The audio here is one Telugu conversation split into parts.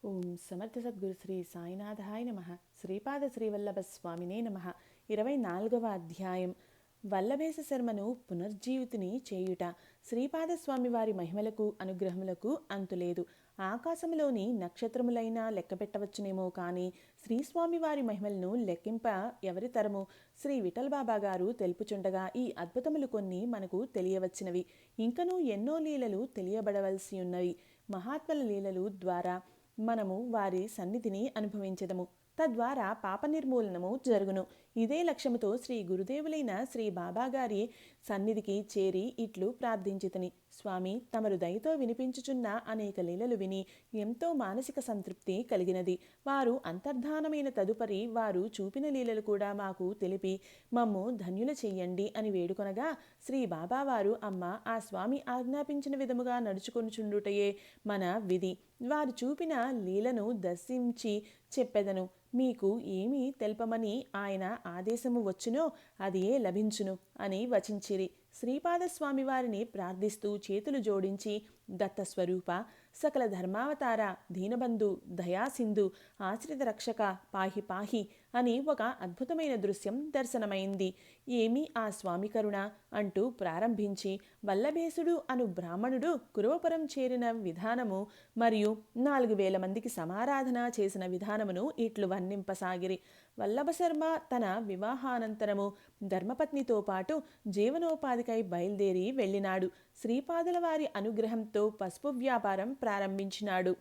ఓం సమర్థ సద్గురు శ్రీ సాయినాథాయ నమ. శ్రీపాద శ్రీవల్లభ స్వామినే నమ. 24వ అధ్యాయం. వల్లభేశ శర్మను పునర్జీవితిని చేయుట. శ్రీపాదస్వామి వారి మహిమలకు అనుగ్రహములకు అంతులేదు. ఆకాశములోని నక్షత్రములైనా లెక్కపెట్టవచ్చునేమో కానీ శ్రీస్వామి వారి మహిమలను లెక్కింప ఎవరి తరము? శ్రీ విఠల్ బాబా గారు తెలుపుచుండగా ఈ అద్భుతములు కొన్ని మనకు తెలియవచ్చినవి. ఇంకనూ ఎన్నో లీలలు తెలియబడవలసి ఉన్నవి. మహాత్ముల లీలలు ద్వారా మనము వారి సన్నిధిని అనుభవించదము. తద్వారా పాప నిర్మూలనము జరుగును. ఇదే లక్ష్యముతో శ్రీ గురుదేవులైన శ్రీ బాబాగారి సన్నిధికి చేరి ఇట్లు ప్రార్థించితిని. స్వామి, తమరు దయతో వినిపించుచున్న అనేక లీలలు విని ఎంతో మానసిక సంతృప్తి కలిగినది. వారు అంతర్ధానమైన తదుపరి వారు చూపిన లీలలు కూడా మాకు తెలిపి మమ్ము ధన్యుల చెయ్యండి అని వేడుకొనగా శ్రీ బాబావారు, అమ్మ, ఆ స్వామి ఆజ్ఞాపించిన విధముగా నడుచుకొనుచుండుటయే మన విధి. వారు చూపిన లీలను దర్శించి చెప్పెదను. మీకు ఏమి తెల్పమని ఆయన ఆదేశము వచ్చునో అదే లభించును అని వచించిరి. శ్రీపాదస్వామి వారిని ప్రార్థిస్తూ చేతులు జోడించి, దత్తస్వరూప, సకల ధర్మావతార, దీనబంధు, దయాసింధు, ఆశ్రిత రక్షక, పాహి పాహి అని ఒక అద్భుతమైన దృశ్యం దర్శనమైంది. ఏమి ఆ స్వామి కరుణ అంటూ ప్రారంభించి వల్లభేసుడు అను బ్రాహ్మణుడు కురవపురం చేరిన విధానము మరియు 4000 మందికి సమారాధన చేసిన విధానమును ఇట్లు వర్ణింపసాగిరి. వల్లభశర్మ తన వివాహానంతరము ధర్మపత్నితో పాటు జీవనోపాధికై బయలుదేరి వెళ్ళినాడు. శ్రీపాదుల వారి అనుగ్రహంతో పసుపు వ్యాపారం ప్రారంభించినాడు.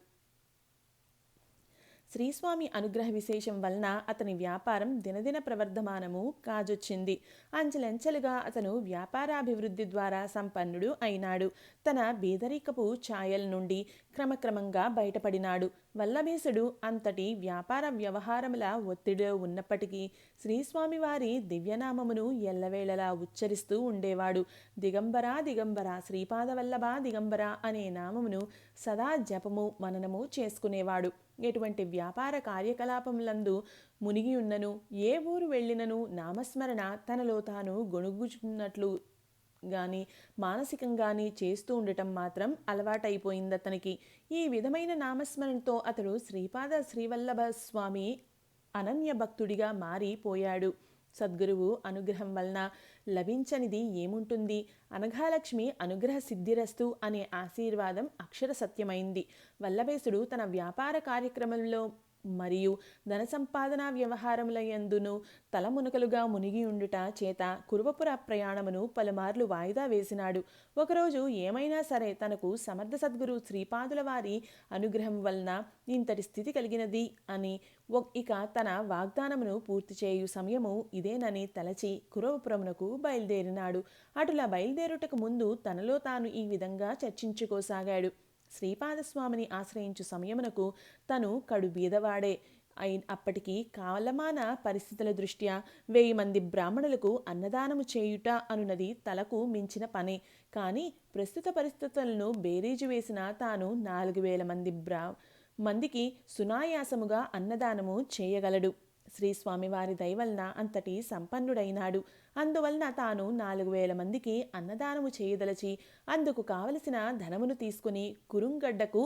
శ్రీస్వామి అనుగ్రహ విశేషం వలన అతని వ్యాపారం దినదిన ప్రవర్ధమానము కాజొచ్చింది. అంచెలంచెలుగా అతను వ్యాపారాభివృద్ధి ద్వారా సంపన్నుడు అయినాడు. తన బీదరికపు ఛాయల నుండి క్రమక్రమంగా బయటపడినాడు. వల్లభేశుడు అంతటి వ్యాపార వ్యవహారముల ఒత్తిడిలో ఉన్నప్పటికీ శ్రీస్వామి వారి దివ్యనామమును ఎల్లవేళలా ఉచ్చరిస్తూ ఉండేవాడు. దిగంబర దిగంబర, శ్రీపాదవల్లభ దిగంబర అనే నామమును సదా జపము మననము చేసుకునేవాడు. ఎటువంటి వ్యాపార కార్యకలాపములందు మునిగి ఉన్నను, ఏ ఊరు వెళ్ళినను నామస్మరణ తనలో తాను గొణుగుచున్నట్లు గాని మానసికంగాని చేస్తూ ఉండటం మాత్రం అలవాటైపోయింది అతనికి. ఈ విధమైన నామస్మరణతో అతడు శ్రీపాద శ్రీవల్లభ స్వామి అనన్య భక్తుడిగా మారిపోయాడు. సద్గురువు అనుగ్రహం వలన లభించనిది ఏముంటుంది? అనఘాలక్ష్మి అనుగ్రహ సిద్ధిరస్తు అనే ఆశీర్వాదం అక్షర సత్యమైంది. వల్లభేశుడు తన వ్యాపార కార్యక్రమంలో మరియు ధన సంపాదన వ్యవహారములయందును తలమునకలుగా మునిగి ఉండుట చేత కురువపుర ప్రయాణమును పలుమార్లు వాయిదా వేసినాడు. ఒకరోజు ఏమైనా సరే తనకు సమర్థ సద్గురు శ్రీపాదుల వారి అనుగ్రహం వలన ఇంతటి స్థితి కలిగినది అని ఇక తన వాగ్దానమును పూర్తి చేయు సమయము ఇదేనని తలచి కురవపురమునకు బయలుదేరినాడు. అటులా బయలుదేరుటకు ముందు తనలో తాను ఈ విధంగా చర్చించుకోసాగాడు. శ్రీపాదస్వామిని ఆశ్రయించు సమయమునకు తను కడు బీదవాడే అప్పటికి కాలమాన పరిస్థితుల దృష్ట్యా 1000 మంది బ్రాహ్మణులకు అన్నదానము చేయుట అనున్నది తలకు మించిన పనే. కానీ ప్రస్తుత పరిస్థితులను బేరీజు వేసిన తాను 4000 మందికి సునాయాసముగా అన్నదానము చేయగలడు. శ్రీస్వామివారి దయవలన అంతటి సంపన్నుడైనాడు. అందువలన తాను 4000 మందికి అన్నదానము చేయదలచి అందుకు కావలసిన ధనమును తీసుకుని కురుంగడ్డకు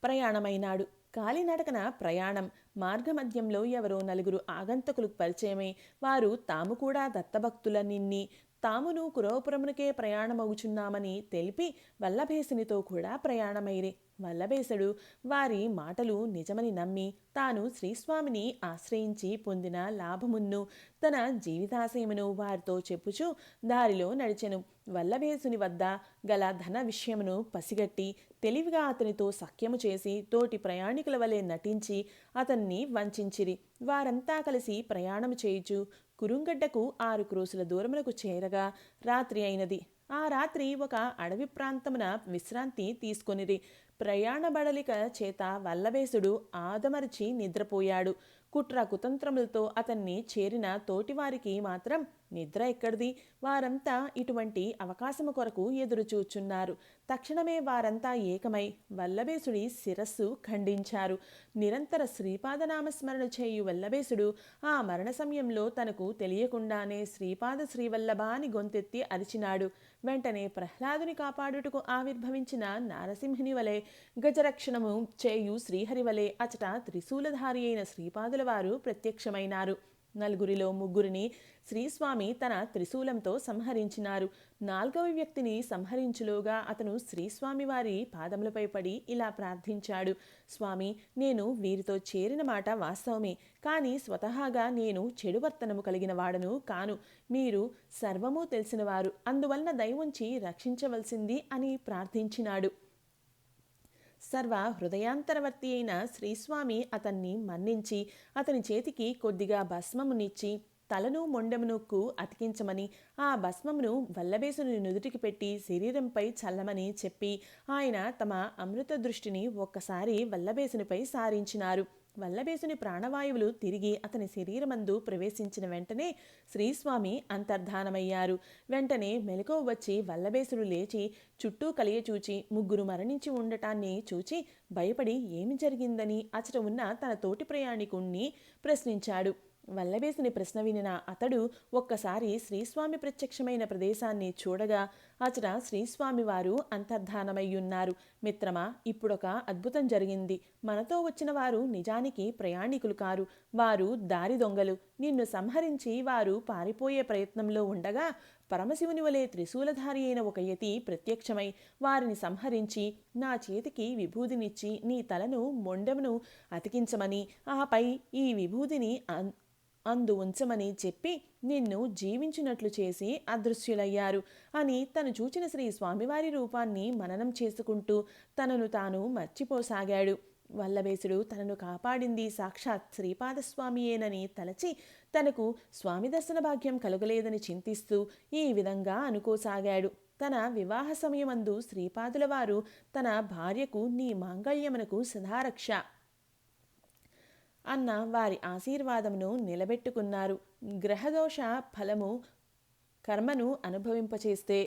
ప్రయాణమైనాడు. కాలినడకన ప్రయాణం. మార్గమధ్యంలో ఎవరో 4 ఆగంతకులు పరిచయమై వారు తాము కూడా దత్తభక్తులనిన్ని తామును కురవపురమునకే ప్రయాణమవుచున్నామని తెలిపి వల్లభేశునితో కూడా ప్రయాణమైరి. వల్లభేశుడు వారి మాటలు నిజమని నమ్మి తాను శ్రీస్వామిని ఆశ్రయించి పొందిన లాభమును తన జీవితాశయమును వారితో చెప్పుచూ దారిలో నడిచెను. వల్లభేశుని వద్ద గల ధన విషయమును పసిగట్టి తెలివిగా అతనితో సఖ్యము చేసి తోటి ప్రయాణికుల వలె నటించి అతన్ని వంచిరి. వారంతా కలిసి ప్రయాణము చేయుచు కురుంగడ్డకు 6 క్రోసుల దూరములకు చేరగా రాత్రి అయినది. ఆ రాత్రి ఒక అడవి ప్రాంతమున విశ్రాంతి తీసుకొనిరి. ప్రయాణ బడలిక చేత వల్లభేశుడు ఆదమరిచి నిద్రపోయాడు. కుట్ర కుతంత్రములతో అతన్ని చేరిన తోటివారికి మాత్రం నిద్ర ఎక్కడిది? వారంతా ఇటువంటి అవకాశము కొరకు ఎదురుచూచున్నారు. తక్షణమే వారంతా ఏకమై వల్లభేశుడి శిరస్సు ఖండించారు. నిరంతర శ్రీపాదనామస్మరణ చేయు వల్లభేశుడు ఆ మరణ సమయంలో తనకు తెలియకుండానే శ్రీపాద శ్రీవల్లభ అని గొంతెత్తి అరిచినాడు. వెంటనే ప్రహ్లాదుని కాపాడుటకు ఆవిర్భవించిన నారసింహుని వలె, గజరక్షణము చేయు శ్రీహరి వలె అచట త్రిశూలధారి అయిన శ్రీపాదుల వారు ప్రత్యక్షమైనారు. నలుగురిలో ముగ్గురిని శ్రీస్వామి తన త్రిశూలంతో సంహరించినారు. నాల్గవ వ్యక్తిని సంహరించులోగా అతను శ్రీస్వామి వారి పాదములపై పడి ఇలా ప్రార్థించాడు: స్వామి, నేను వీరితో చేరిన మాట వాస్తవమే, కానీ స్వతహాగా నేను చెడు వర్తనము కలిగిన వాడను కాను. మీరు సర్వము తెలిసినవారు, అందువలన దయవుంచి రక్షించవలసింది అని ప్రార్థించినాడు. సర్వ హృదయాంతరవర్తి అయిన శ్రీస్వామి అతన్ని మన్నించి అతని చేతికి కొద్దిగా భస్మమునిచ్చి తలను మొండెమునకు అతికించమని, ఆ భస్మమును వల్లభేశుని నుదుటికి పెట్టి శరీరంపై చల్లమని చెప్పి ఆయన తమ అమృత దృష్టిని ఒక్కసారి వల్లభేశునిపై సారించినారు. వల్లభేశుని ప్రాణవాయువులు తిరిగి అతని శరీరమందు ప్రవేశించిన వెంటనే శ్రీస్వామి అంతర్ధానమయ్యారు. వెంటనే మెలకువ వచ్చి వల్లభేశుడు లేచి చుట్టూ కలియచూచి ముగ్గురు మరణించి ఉండటాన్ని చూచి భయపడి ఏమి జరిగిందని అచట ఉన్న తన తోటి ప్రయాణికుణ్ణి ప్రశ్నించాడు. వల్లభేశుని ప్రశ్న వినిన అతడు ఒక్కసారి శ్రీస్వామి ప్రత్యక్షమైన ప్రదేశాన్ని చూడగా అచట శ్రీస్వామి వారు అంతర్ధానమయ్యున్నారు. మిత్రమా, ఇప్పుడొక అద్భుతం జరిగింది. మనతో వచ్చిన వారు నిజానికి ప్రయాణికులు కారు, వారు దారి దొంగలు. నిన్ను సంహరించి వారు పారిపోయే ప్రయత్నంలో ఉండగా పరమశివుని వలె త్రిశూలధారి అయిన ఒక యతి ప్రత్యక్షమై వారిని సంహరించి నా చేతికి విభూదినిచ్చి నీ తలను మొండెమును అతికించమని, ఆపై ఈ విభూదిని అందు ఉంచమని చెప్పి నిన్ను జీవించినట్లు చేసి అదృశ్యులయ్యారు అని తను చూచిన శ్రీ స్వామివారి రూపాన్ని మననం చేసుకుంటూ తనను తాను మర్చిపోసాగాడు. వల్లభేశుడు తనను కాపాడింది సాక్షాత్ శ్రీపాదస్వామియేనని తలచి తనకు స్వామి దర్శన భాగ్యం కలుగలేదని చింతిస్తూ ఈ విధంగా అనుకోసాగాడు. తన వివాహ సమయమందు శ్రీపాదుల వారు తన భార్యకు నీ మాంగళ్యమునకు సదారక్ష అన్న వారి ఆశీర్వాదమును నిలబెట్టుకున్నారు. గ్రహదోష ఫలము కర్మను అనుభవింపచేస్తే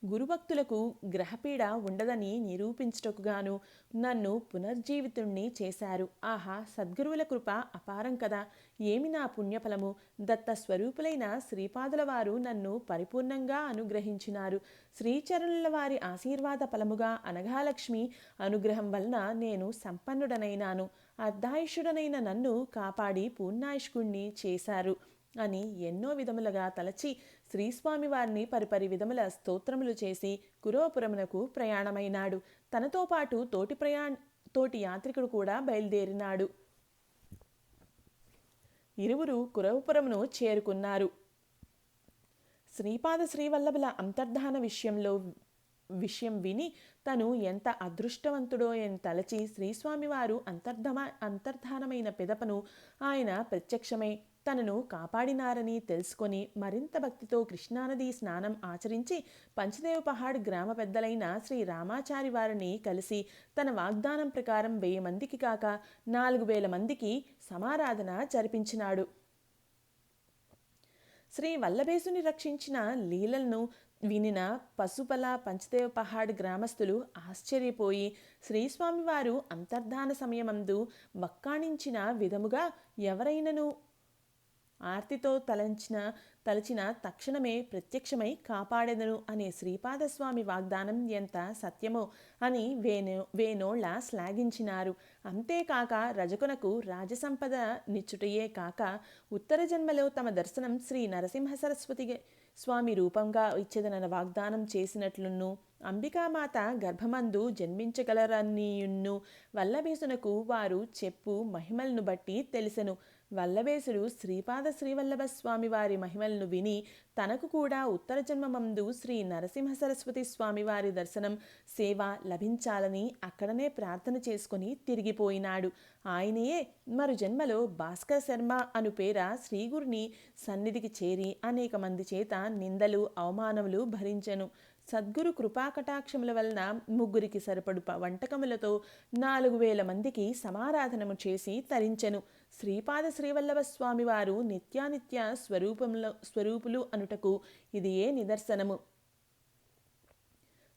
గురుభక్తులకు గ్రహపీడ ఉండదని నిరూపించుటకుగాను నన్ను పునర్జీవితుణ్ణి చేశారు. ఆహా, సద్గురువుల కృప అపారం కదా! ఏమి నా పుణ్యఫలము! దత్త స్వరూపులైన శ్రీపాదుల వారు నన్ను పరిపూర్ణంగా అనుగ్రహించినారు. శ్రీచరణుల వారి ఆశీర్వాద ఫలముగా అనఘాలక్ష్మి అనుగ్రహం వలన నేను సంపన్నుడనైనాను. అర్ధాయుషుడనైన నన్ను కాపాడి పూర్ణాయుష్కుణ్ణి చేశారు అని ఎన్నో విధములుగా తలచి శ్రీస్వామి వారిని పరిపరి విధముల స్తోత్రములు చేసి కురవపురమునకు ప్రయాణమైనాడు. తనతో పాటు తోటి యాత్రికుడు కూడా బయలుదేరినాడు. ఇరువురు కురవపురమును చేరుకున్నారు. శ్రీపాద శ్రీవల్లభుల అంతర్ధాన విషయం విని తను ఎంత అదృష్టవంతుడో అని తలచి శ్రీస్వామివారు అంతర్ధానమైన పిదపను ఆయన ప్రత్యక్షమై తనను కాపాడినారని తెలుసుకొని మరింత భక్తితో కృష్ణానదీ స్నానం ఆచరించి పంచదేవ పహాడ్ గ్రామ పెద్దలైన శ్రీ రామాచారి వారిని కలిసి తన వాగ్దానం ప్రకారం 1000 మందికి కాక 4000 మందికి సమారాధన జరిపించినాడు. శ్రీ వల్లభేశుని రక్షించిన లీలలను వినిన పశుపల పంచదేవ పహాడ్ గ్రామస్తులు ఆశ్చర్యపోయి శ్రీస్వామివారు అంతర్ధాన సమయమందు వక్కాణించిన విధముగా ఎవరైనను ఆర్తితో తలచిన తక్షణమే ప్రత్యక్షమై కాపాడెదను అనే శ్రీపాదస్వామి వాగ్దానం ఎంత సత్యమో అని వేనోళ్ల శ్లాఘించినారు. అంతేకాక రజకునకు రాజసంపద నిచ్చుటయే కాక ఉత్తర జన్మలో తమ దర్శనం శ్రీ నరసింహ సరస్వతి స్వామి రూపంగా ఇచ్చేదన వాగ్దానం చేసినట్లును అంబికామాత గర్భమందు జన్మించగలరనియున్ను వల్లభేశునకు వారు చెప్పు మహిమలను బట్టి తెలిసెను. వల్లభేశుడు శ్రీపాద శ్రీవల్లభ స్వామి వారి మహిమలను విని తనకు కూడా ఉత్తర జన్మమందు శ్రీ నరసింహ సరస్వతి స్వామి వారి దర్శనం సేవ లభించాలని అక్కడనే ప్రార్థన చేసుకుని తిరిగిపోయినాడు. ఆయనయే మరు జన్మలో భాస్కర శర్మ అను పేర శ్రీగురుని సన్నిధికి చేరి అనేక మంది చేత నిందలు అవమానములు భరించెను. సద్గురు కృపాకటాక్షముల వలన ముగ్గురికి సరిపడు వంటకములతో 4,000 మందికి సమారాధనము చేసి తరించెను. శ్రీపాద శ్రీవల్లభ స్వామివారు నిత్యానిత్య స్వరూపులు అనుటకు ఇది ఏ నిదర్శనము.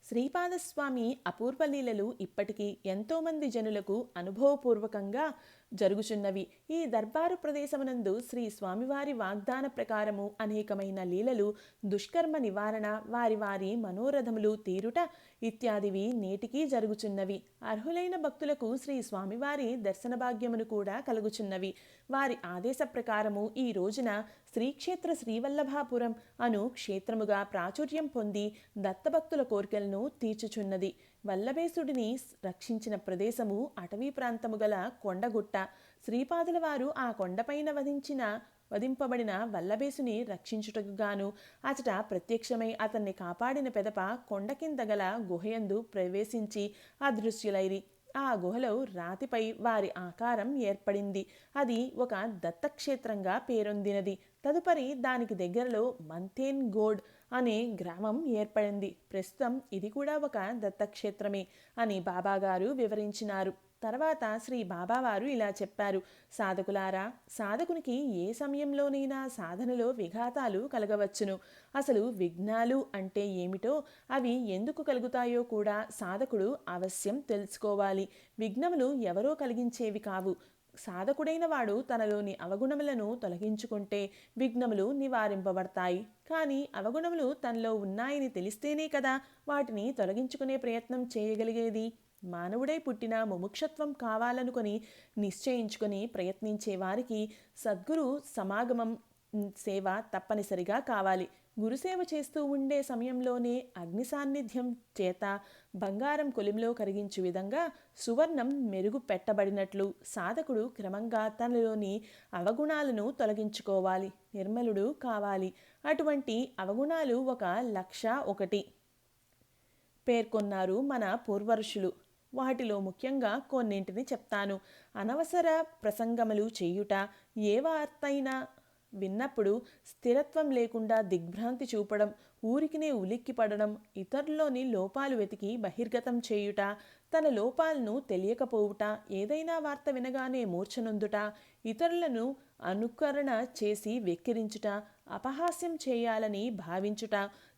శ్రీపాదస్వామి అపూర్వ లీలలు ఇప్పటికీ ఎంతోమంది జనులకు అనుభవపూర్వకంగా జరుగుచున్నవి. ఈ దర్బారు ప్రదేశమునందు శ్రీ స్వామివారి వాగ్దాన ప్రకారము అనేకమైన లీలలు, దుష్కర్మ నివారణ, వారి వారి మనోరథములు తీరుట ఇత్యాదివి నేటికీ జరుగుచున్నవి. అర్హులైన భక్తులకు శ్రీ స్వామివారి దర్శన భాగ్యమును కూడా కలుగుచున్నవి. వారి ఆదేశ ప్రకారము ఈ రోజున శ్రీక్షేత్ర శ్రీవల్లభాపురం అను క్షేత్రముగా ప్రాచుర్యం పొంది దత్తభక్తుల కోరికలను తీర్చుచున్నది. వల్లభేశుడిని రక్షించిన ప్రదేశము అటవీ ప్రాంతము గల కొండగుట్ట. శ్రీపాదుల వారు ఆ కొండపైన వధింపబడిన వల్లభేశుని రక్షించుటకు గాను అచట ప్రత్యక్షమై అతన్ని కాపాడిన పెదప కొండ కింద గల గుహయందు ప్రవేశించి అదృశ్యులైరి. ఆ గుహలో రాతిపై వారి ఆకారం ఏర్పడింది. అది ఒక దత్తక్షేత్రంగా పేరొందినది. తదుపరి దానికి దగ్గరలో మంథేన్ గోడ్ అనే గ్రామం ఏర్పడింది. ప్రస్తుతం ఇది కూడా ఒక దత్తక్షేత్రమే అని బాబాగారు వివరించినారు. తర్వాత శ్రీ బాబావారు ఇలా చెప్పారు: సాధకులారా, సాధకునికి ఏ సమయంలోనైనా సాధనలో విఘాతాలు కలగవచ్చును. అసలు విఘ్నాలు అంటే ఏమిటో, అవి ఎందుకు కలుగుతాయో కూడా సాధకుడు అవశ్యం తెలుసుకోవాలి. విఘ్నములు ఎవరో కలిగించేవి కావు. సాధకుడైన వాడు తనలోని అవగుణములను తొలగించుకుంటే విఘ్నములు నివారింపబడతాయి. కానీ అవగుణములు తనలో ఉన్నాయని తెలిస్తేనే కదా వాటిని తొలగించుకునే ప్రయత్నం చేయగలిగేది. మానవుడై పుట్టిన ముముక్షత్వం కావాలనుకొని నిశ్చయించుకొని ప్రయత్నించే వారికి సద్గురు సమాగమం సేవ తప్పనిసరిగా కావాలి. గురుసేవ చేస్తూ ఉండే సమయంలోనే అగ్ని సాన్నిధ్యం చేత బంగారం కొలిమిలో కరిగించు విధంగా సువర్ణం మెరుగు పెట్టబడినట్లు సాధకుడు క్రమంగా తనలోని అవగుణాలను తొలగించుకోవాలి, నిర్మలుడు కావాలి. అటువంటి అవగుణాలు 1,01,000 పేర్కొన్నారు మన పూర్వరుషులు. వాటిలో ముఖ్యంగా కొన్నింటిని చెప్తాను. అనవసర ప్రసంగములు చేయుట, ఏ వార్తైనా విన్నప్పుడు స్థిరత్వం లేకుండా దిగ్భ్రాంతి చూపడం, ఊరికినే ఉలిక్కి పడడం, ఇతరుల్లోని లోపాలు వెతికి బహిర్గతం చేయుట, తన లోపాలను తెలియకపోవుట, ఏదైనా వార్త వినగానే మూర్ఛనొందుట, ఇతరులను అనుకరణ చేసి వెక్కిరించుట, అపహాస్యం చేయాలని భావించుట,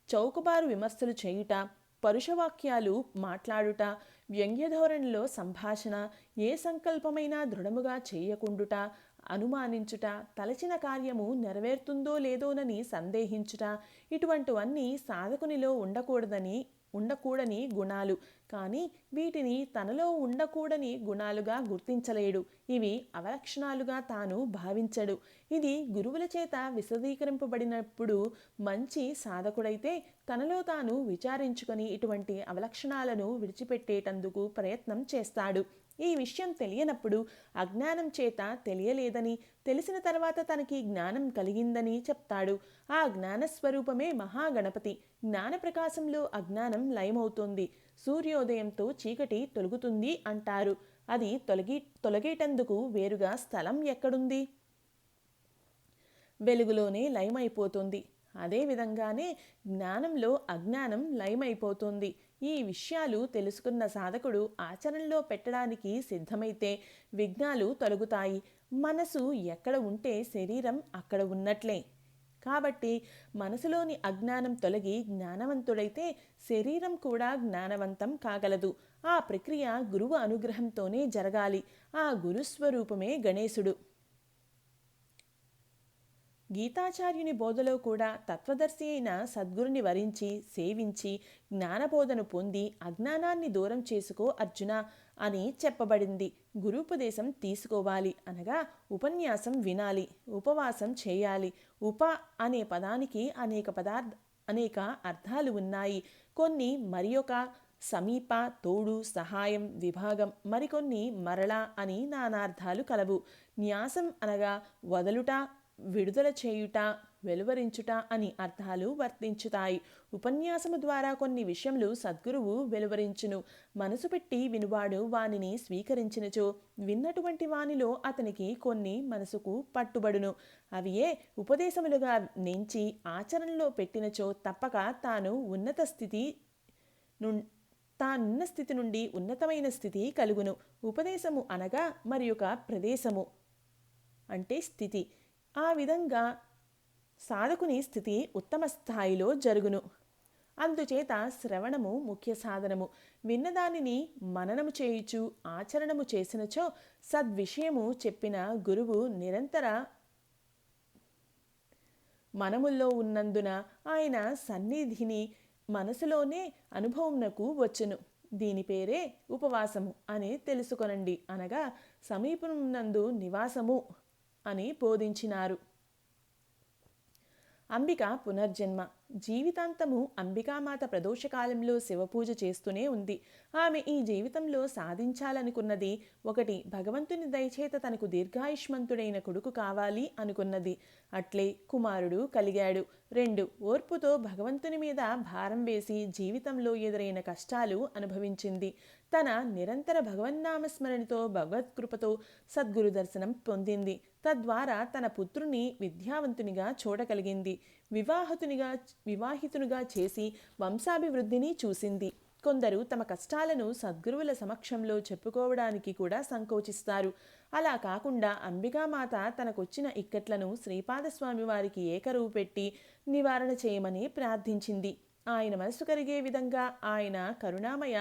చౌకబారు విమర్శలు చేయుట, పరుషవాక్యాలు మాట్లాడుట, వ్యంగ్యధోరణిలో సంభాషణ, ఏ సంకల్పమైనా దృఢముగా చేయకుండుట, అనుమానించుట, తలచిన కార్యము నెరవేరుతుందో లేదోనని సందేహించుట, ఇటువంటివన్నీ సాధకునిలో ఉండకూడని గుణాలు. కానీ వీటిని తనలో ఉండకూడని గుణాలుగా గుర్తించలేడు. ఇవి అవలక్షణాలుగా తాను భావించడు. ఇది గురువుల చేత విశదీకరింపబడినప్పుడు మంచి సాధకుడైతే తనలో తాను విచారించుకొని ఇటువంటి అవలక్షణాలను విడిచిపెట్టేటందుకు ప్రయత్నం చేస్తాడు. ఈ విషయం తెలియనప్పుడు అజ్ఞానం చేత తెలియలేదని, తెలిసిన తర్వాత తనకి జ్ఞానం కలిగిందని చెప్తాడు. ఆ జ్ఞానస్వరూపమే మహాగణపతి. జ్ఞాన ప్రకాశంలో అజ్ఞానం లయమవుతుంది. సూర్యోదయంతో చీకటి తొలగుతుంది అంటారు. అది తొలగేటందుకు వేరుగా స్థలం ఎక్కడుంది? వెలుగులోనే లయమైపోతుంది. అదేవిధంగానే జ్ఞానంలో అజ్ఞానం లయమైపోతుంది. ఈ విషయాలు తెలుసుకున్న సాధకుడు ఆచరణలో పెట్టడానికి సిద్ధమైతే విఘ్నాలు తొలగుతాయి. మనసు ఎక్కడ ఉంటే శరీరం అక్కడ ఉన్నట్లే. కాబట్టి మనసులోని అజ్ఞానం తొలగి జ్ఞానవంతుడైతే శరీరం కూడా జ్ఞానవంతం కాగలదు. ఆ ప్రక్రియ గురువు అనుగ్రహంతోనే జరగాలి. ఆ గురుస్వరూపమే గణేశుడు. గీతాచార్యుని బోధలో కూడా తత్వదర్శి అయిన సద్గురుని వరించి సేవించి జ్ఞానబోధను పొంది అజ్ఞానాన్ని దూరం చేసుకో అర్జున అని చెప్పబడింది. గురూపదేశం తీసుకోవాలి అనగా ఉపన్యాసం వినాలి, ఉపవాసం చేయాలి. అనే పదానికి అనేక అర్థాలు ఉన్నాయి. కొన్ని మరియొక, సమీప, తోడు, సహాయం, విభాగం, మరికొన్ని మరలా అని నానార్థాలు కలవు. న్యాసం అనగా వదలుట, విడుదల చేయుట, వెలువరించుట అని అర్థాలు వర్తించుతాయి. ఉపన్యాసము ద్వారా కొన్ని విషయములు సద్గురువు వెలువరించును. మనసు పెట్టి వినువాడు వానిని స్వీకరించినచో విన్నటువంటి వానిలో అతనికి కొన్ని మనసుకు పట్టుబడును. అవియే ఉపదేశములుగా నెంచి ఆచరణలో పెట్టినచో తప్పక తాను ఉన్నత స్థితి నుం తానున్న స్థితి నుండి ఉన్నతమైన స్థితి కలుగును. ఉపదేశము అనగా మరి ఒక ప్రదేశము అంటే స్థితి. ఆ విధంగా సాధకుని స్థితి ఉత్తమ స్థాయిలో జరుగును. అందుచేత శ్రవణము ముఖ్య సాధనము. విన్నదానిని మననము చేయుచు ఆచరణము చేసినచో సద్విషయము చెప్పిన గురువు నిరంతర మనముల్లో ఉన్నందున ఆయన సన్నిధిని మనసులోనే అనుభవంనకు వచ్చును. దీని పేరే ఉపవాసము అని తెలుసుకొనండి, అనగా సమీపమునందు నివాసము అని బోధించినారు. అంబిక పునర్జన్మ. జీవితాంతము అంబికామాత ప్రదోషకాలంలో శివపూజ చేస్తూనే ఉంది. ఆమె ఈ జీవితంలో సాధించాలనుకున్నది ఒకటి, భగవంతుని దయచేత తనకు దీర్ఘాయుష్మంతుడైన కొడుకు కావాలి అనుకున్నది. అట్లే కుమారుడు కలిగాడు. 2, ఓర్పుతో భగవంతుని మీద భారం వేసి జీవితంలో ఎదురైన కష్టాలు అనుభవించింది. తన నిరంతర భగవన్నామస్మరణతో భగవత్కృపతో సద్గురు దర్శనం పొందింది. తద్వారా తన పుత్రుని విద్యావంతునిగా చూడగలిగింది. వివాహితునిగా చేసి వంశాభివృద్ధిని చూసింది. కొందరు తమ కష్టాలను సద్గురువుల సమక్షంలో చెప్పుకోవడానికి కూడా సంకోచిస్తారు. అలా కాకుండా అంబికామాత తనకొచ్చిన ఇక్కట్లను శ్రీపాదస్వామి వారికి ఏకరువు పెట్టి నివారణ చేయమని ప్రార్థించింది. ఆయన మనసు కరిగే విధంగా ఆయన కరుణామయ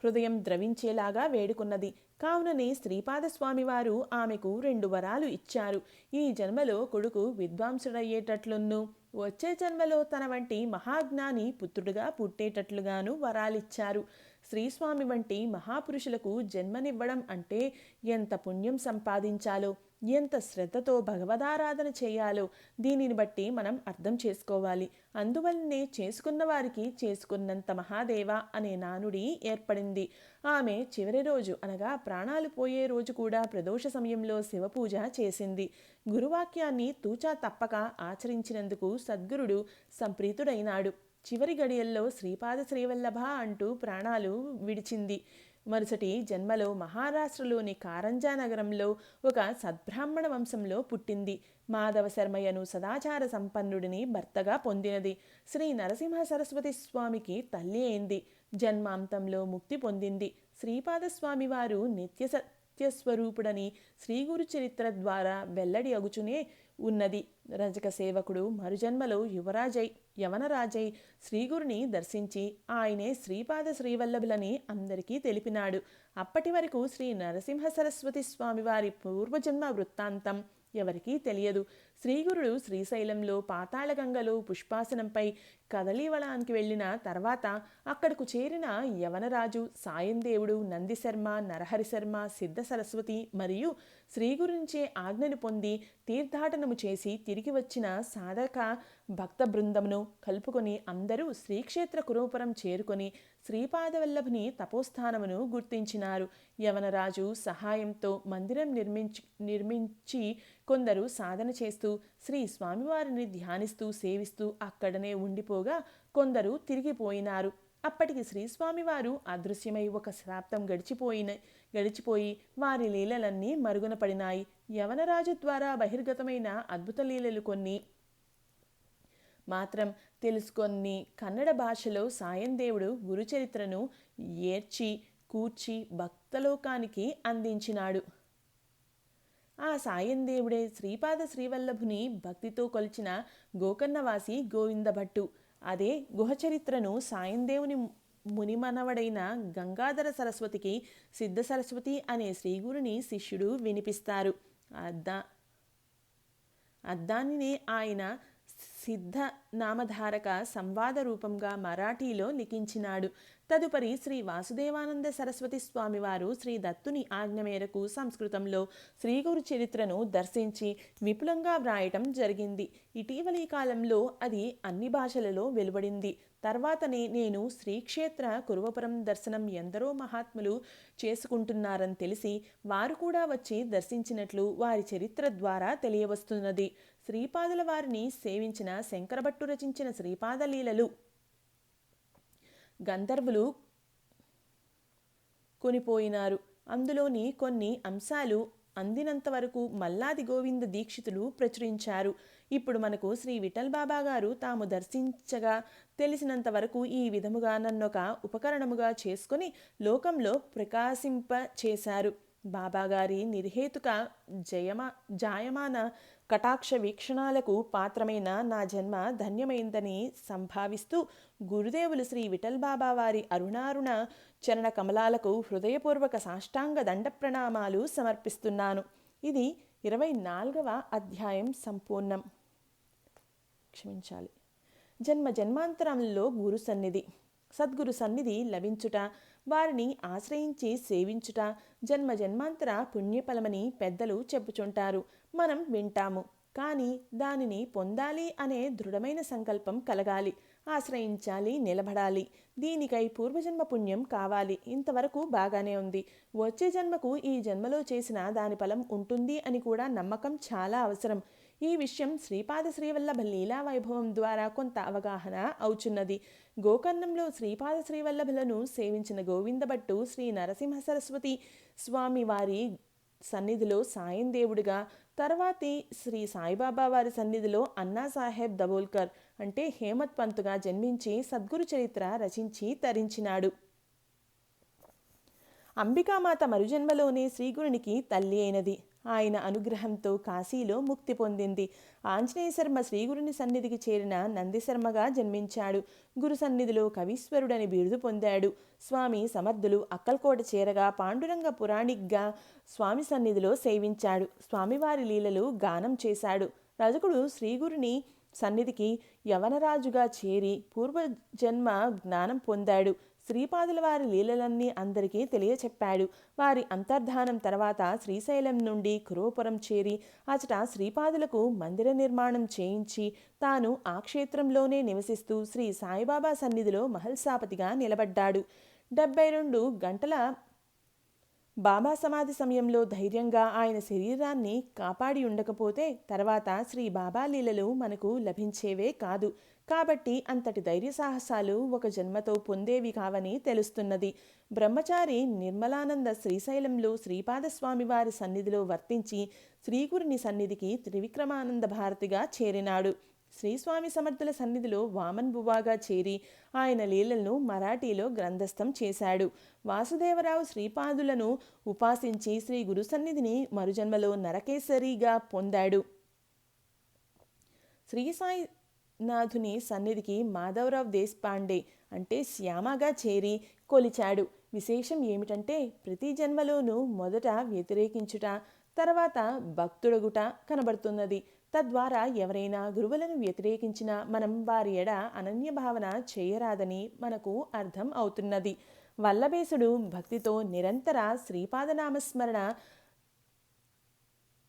హృదయం ద్రవించేలాగా వేడుకున్నది. కావుననే శ్రీపాదస్వామివారు ఆమెకు 2 వరాలు ఇచ్చారు. ఈ జన్మలో కొడుకు విద్వాంసుడయ్యేటట్లున్ను, వచ్చే జన్మలో తన వంటి మహాజ్ఞాని పుత్రుడుగా పుట్టేటట్లుగాను వరాలిచ్చారు. శ్రీస్వామి వంటి మహాపురుషులకు జన్మనివ్వడం అంటే ఎంత పుణ్యం సంపాదించాలో, ఎంత శ్రద్ధతో భగవదారాధన చేయాలో దీనిని బట్టి మనం అర్థం చేసుకోవాలి. అందువల్లనే చేసుకున్న వారికి చేసుకున్నంత మహాదేవ అనే నానుడి ఏర్పడింది. ఆమె చివరి రోజు అనగా ప్రాణాలు పోయే రోజు కూడా ప్రదోష సమయంలో శివపూజ చేసింది. గురువాక్యాన్ని తూచా తప్పక ఆచరించినందుకు సద్గురుడు సంప్రీతుడైనాడు. చివరి గడియల్లో శ్రీపాద శ్రీవల్లభ అంటూ ప్రాణాలు విడిచింది. మరుసటి జన్మలో మహారాష్ట్రలోని కారంజా నగరంలో ఒక సద్బ్రాహ్మణ వంశంలో పుట్టింది. మాధవ శర్మయ్యను సదాచార సంపన్నుడిని భర్తగా పొందినది. శ్రీ నరసింహ సరస్వతి స్వామికి తల్లి అయింది. జన్మాంతంలో ముక్తి పొందింది. శ్రీపాదస్వామి వారు నిత్య సత్యస్వరూపుడని శ్రీగురు చరిత్ర ద్వారా వెల్లడి అగుచునే ఉన్నది. రజక సేవకుడు మరుజన్మలో యవనరాజై శ్రీగురుని దర్శించి ఆయనే శ్రీపాద శ్రీవల్లభులని అందరికీ తెలిపినాడు. అప్పటి వరకు శ్రీ నరసింహ సరస్వతి స్వామివారి పూర్వజన్మ వృత్తాంతం ఎవరికీ తెలియదు. శ్రీగురుడు శ్రీశైలంలో పాతాళగంగలో పుష్పాసనంపై కదలీవళానికి వెళ్ళిన తర్వాత అక్కడకు చేరిన యవనరాజు, సాయందేవుడు, నందిశర్మ, నరహరిశర్మ, సిద్ధ సరస్వతి మరియు శ్రీగురుంచే ఆజ్ఞను పొంది తీర్థాటనము చేసి తిరిగి వచ్చిన సాధక భక్త బృందమును కలుపుకొని అందరూ శ్రీక్షేత్ర కురూపురం చేరుకొని శ్రీపాదవల్లభుని తపోస్థానమును గుర్తించినారు. యవనరాజు సహాయంతో మందిరం నిర్మించి కొందరు సాధన చేస్తూ శ్రీ స్వామివారిని ధ్యానిస్తూ సేవిస్తూ అక్కడనే ఉండిపోగా కొందరు తిరిగిపోయినారు. అప్పటికి శ్రీస్వామివారు అదృశ్యమై ఒక శతాబ్దం గడిచిపోయి వారి లీలలన్నీ మరుగున పడినాయి. యవనరాజు ద్వారా బహిర్గతమైన అద్భుత లీలలు కొన్ని మాత్రం తెలుసుకొని కన్నడ భాషలో సాయందేవుడు గురుచరిత్రను ఏర్చి కూర్చి భక్తలోకానికి అందించినాడు. ఆ సాయందేవుడే శ్రీపాద శ్రీవల్లభుని భక్తితో కొలిచిన గోకర్ణవాసి గోవిందభట్టు. అదే గుహచరిత్రను సాయందేవుని మునిమనవడైన గంగాధర సరస్వతికి సిద్ధ సరస్వతి అనే శ్రీగురుని శిష్యుడు వినిపిస్తారు. అద్దానినే ఆయన సిద్ధ నామధారక సంవాద రూపంగా మరాఠీలో లిఖించినాడు. తదుపరి శ్రీ వాసుదేవానంద సరస్వతి స్వామివారు శ్రీ దత్తుని ఆజ్ఞ మేరకు సంస్కృతంలో శ్రీగురు చరిత్రను దర్శించి విపులంగా వ్రాయటం జరిగింది. ఇటీవలి కాలంలో అది అన్ని భాషలలో వెలువడింది. తర్వాతనే నేను శ్రీక్షేత్ర కురువపురం దర్శనం ఎందరో మహాత్ములు చేసుకుంటున్నారని తెలిసి వారు కూడా వచ్చి దర్శించినట్లు వారి చరిత్ర ద్వారా తెలియవస్తున్నది. శ్రీపాదుల వారిని సేవించిన శంకరభట్టు రచించిన శ్రీపాదలీలలు గంధర్వులు కొనిపోయినారు. అందులోని కొన్ని అంశాలు అందినంత వరకు మల్లాది గోవింద దీక్షితులు ప్రచురించారు. ఇప్పుడు మనకు శ్రీ విఠల్ బాబా గారు తాము దర్శించగా తెలిసినంత వరకు ఈ విధముగా నన్నొక ఉపకరణముగా చేసుకొని లోకంలో ప్రకాశింప చేశారు. బాబాగారి నిర్హేతుక జాయమాన కటాక్ష వీక్షణాలకు పాత్రమైన నా జన్మ ధన్యమైందని సంభావిస్తూ గురుదేవులు శ్రీ విఠల్ బాబా వారి అరుణారుణ చరణ కమలాలకు హృదయపూర్వక సాష్టాంగ దండ ప్రణామాలు సమర్పిస్తున్నాను. ఇది 24వ అధ్యాయం సంపూర్ణం. క్షమించాలి. జన్మ జన్మాంతరంలో గురు సన్నిధి. సద్గురు సన్నిధి లభించుట, వారిని ఆశ్రయించి సేవించుట జన్మ జన్మాంతర పుణ్యఫలమని పెద్దలు చెప్పుచుంటారు. మనం వింటాము. కానీ దానిని పొందాలి అనే దృఢమైన సంకల్పం కలగాలి. ఆశ్రయించాలి, నిలబడాలి. దీనికై పూర్వజన్మ పుణ్యం కావాలి. ఇంతవరకు బాగానే ఉంది. వచ్చే జన్మకు ఈ జన్మలో చేసిన దాని ఫలం ఉంటుంది అని కూడా నమ్మకం చాలా అవసరం. ఈ విషయం శ్రీపాద శ్రీవల్లభ లీలా వైభవం ద్వారా కొంత అవగాహన అవుచున్నది. గోకర్ణంలో శ్రీపాద శ్రీవల్లభులను సేవించిన గోవిందభట్టు శ్రీ నరసింహ సరస్వతి స్వామి వారి సన్నిధిలో సాయం దేవుడిగా, తర్వాతి శ్రీ సాయిబాబా వారి సన్నిధిలో అన్నాసాహెబ్ దబోల్కర్ అంటే హేమత్ పంతుగా జన్మించి సద్గురు చరిత్ర రచించి తరించినాడు. అంబికామాత మరుజన్మలోనే శ్రీగురునికి తల్లి అయినది. ఆయన అనుగ్రహంతో కాశీలో ముక్తి పొందింది. ఆంజనేయ శర్మ శ్రీగురుని సన్నిధికి చేరిన నందిశర్మగా జన్మించాడు. గురు సన్నిధిలో కవీశ్వరుడని బిరుదు పొందాడు. స్వామి సమర్థులు అక్కల్కోట చేరగా పాండురంగ పురాణిక్గా స్వామి సన్నిధిలో సేవించాడు. స్వామివారి లీలలు గానం చేశాడు. రజకుడు శ్రీగురుని సన్నిధికి యవనరాజుగా చేరి పూర్వజన్మ జ్ఞానం పొందాడు. శ్రీపాదుల వారి లీలలన్నీ అందరికీ తెలియచెప్పాడు. వారి అంతర్ధానం తర్వాత శ్రీశైలం నుండి కురవపురం చేరి అచట శ్రీపాదులకు మందిర నిర్మాణం చేయించి తాను ఆ క్షేత్రంలోనే నివసిస్తూ శ్రీ సాయిబాబా సన్నిధిలో మహల్సాపతిగా నిలబడ్డాడు. 72 గంటల బాబా సమాధి సమయంలో ధైర్యంగా ఆయన శరీరాన్ని కాపాడి ఉండకపోతే తర్వాత శ్రీ బాబా లీలలు మనకు లభించేవే కాదు. కాబట్టి అంతటి ధైర్య సాహసాలు ఒక జన్మతో పొందేవి కావని తెలుస్తున్నది. బ్రహ్మచారి నిర్మలానంద శ్రీశైలంలో శ్రీపాదస్వామి వారి సన్నిధిలో వర్తించి శ్రీగురుని సన్నిధికి త్రివిక్రమానంద భారతిగా చేరినాడు. శ్రీస్వామి సమర్థుల సన్నిధిలో వామన్ బువాగా చేరి ఆయన లీలలను మరాఠీలో గ్రంథస్థం చేశాడు. వాసుదేవరావు శ్రీపాదులను ఉపాసించి శ్రీ గురు సన్నిధిని మరుజన్మలో నరకేసరిగా పొందాడు. శ్రీ సాయినాథుని సన్నిధికి మాధవరావు దేశపాండే అంటే శ్యామగా చేరి కొలిచాడు. విశేషం ఏమిటంటే ప్రతి జన్మలోనూ మొదట వ్యతిరేకించుట, తర్వాత భక్తుడగుట కనబడుతున్నది. తద్వారా ఎవరైనా గురువులను వ్యతిరేకించినా మనం వారి ఎడ అనన్య భావన చేయరాదని మనకు అర్థం అవుతున్నది. వల్లభేశుడు భక్తితో నిరంతర శ్రీపాదనామస్మరణ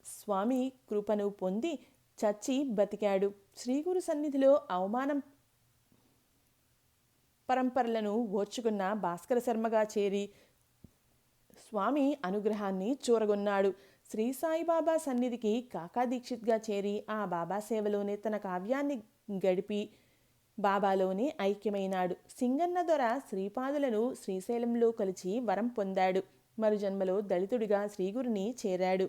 స్వామి కృపను పొంది చచ్చి బతికాడు. శ్రీగురు సన్నిధిలో అవమానం పరంపరలను ఓర్చుకున్న భాస్కర శర్మగా చేరి స్వామి అనుగ్రహాన్ని చూరగొన్నాడు. శ్రీ సాయిబాబా సన్నిధికి కాకా దీక్షిత్గా చేరి ఆ బాబా సేవలోనే తన కావ్యాన్ని గడిపి బాబాలోనే ఐక్యమైనాడు. సింగన్న దొర శ్రీపాదులను శ్రీశైలంలో కొలిచి వరం పొందాడు. మరుజన్మలో దళితుడిగా శ్రీగురుని చేరాడు.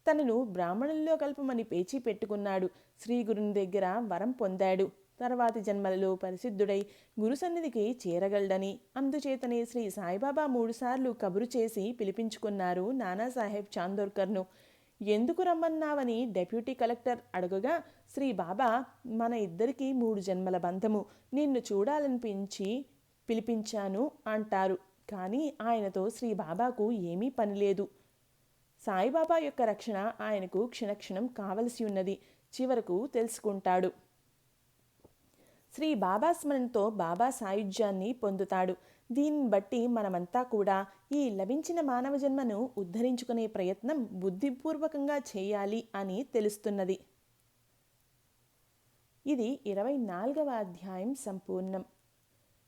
తనను బ్రాహ్మణుల్లో కల్పమని పేచీ పెట్టుకున్నాడు. శ్రీగురుని దగ్గర వరం పొందాడు. తర్వాతి జన్మలలో పరిశుద్ధుడై గురు సన్నిధికి చేరగలడని, అందుచేతనే శ్రీ సాయిబాబా 3 సార్లు కబురు చేసి పిలిపించుకున్నారు నానాసాహెబ్ చాందోర్కర్ను. ఎందుకు రమ్మన్నావని డెప్యూటీ కలెక్టర్ అడగగా శ్రీ బాబా మన ఇద్దరికీ 3 జన్మల బంధము, నిన్ను చూడాలనిపించి పిలిపించాను అంటారు. కానీ ఆయనతో శ్రీ బాబాకు ఏమీ పని లేదు. సాయిబాబా యొక్క రక్షణ ఆయనకు క్షణక్షణం కావలసి ఉన్నది. చివరకు తెలుసుకుంటాడు. శ్రీ బాబా స్మరణతో బాబా సాయుధ్యాన్ని పొందుతాడు. దీన్ని బట్టి మనమంతా కూడా ఈ లభించిన మానవ జన్మను ఉద్ధరించుకునే ప్రయత్నం బుద్ధిపూర్వకంగా చేయాలి అని తెలుస్తున్నది. ఇది 24వ అధ్యాయం సంపూర్ణం.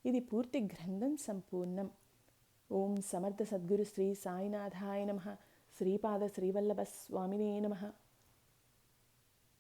ఇది పూర్తి గ్రంథం సంపూర్ణం. ఓం సమర్థ సద్గురు శ్రీ సాయినాథాయ నమః. శ్రీపాద శ్రీవల్లభ స్వామినే నమః.